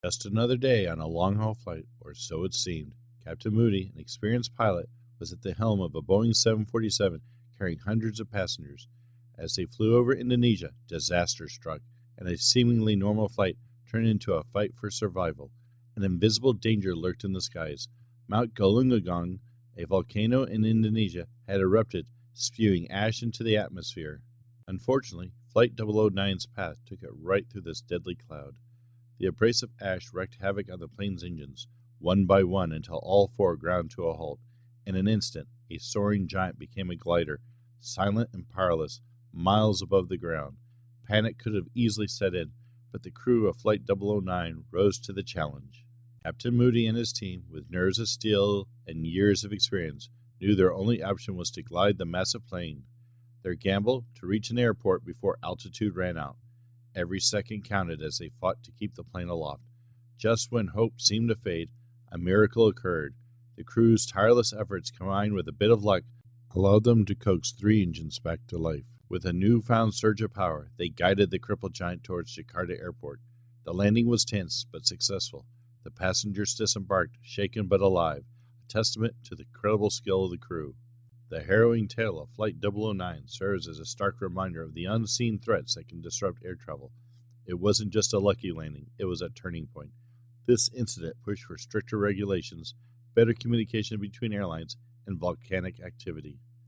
Just another day on a long-haul flight, or so it seemed. Captain Moody, an experienced pilot, was at the helm of a Boeing 747 carrying hundreds of passengers. As they flew over Indonesia, disaster struck, and a seemingly normal flight turned into a fight for survival. An invisible danger lurked in the skies. Mount Galunggung, a volcano in Indonesia, had erupted, spewing ash into the atmosphere. Unfortunately, Flight 009's path took it right through this deadly cloud. The abrasive ash wreaked havoc on the plane's engines, one by one until all four ground to a halt. In an instant, a soaring giant became a glider, silent and powerless, miles above the ground. Panic could have easily set in, but the crew of Flight 009 rose to the challenge. Captain Moody and his team, with nerves of steel and years of experience, knew their only option was to glide the massive plane. Their gamble, to reach an airport before altitude ran out. Every second counted as they fought to keep the plane aloft. Just when hope seemed to fade, a miracle occurred. The crew's tireless efforts, combined with a bit of luck, allowed them to coax three engines back to life. With a newfound surge of power, they guided the crippled giant towards Jakarta Airport. The landing was tense but successful. The passengers disembarked, shaken but alive, a testament to the incredible skill of the crew. The harrowing tale of Flight 009 serves as a stark reminder of the unseen threats that can disrupt air travel. It wasn't just a lucky landing, it was a turning point. This incident pushed for stricter regulations, better communication between airlines, and volcanic activity.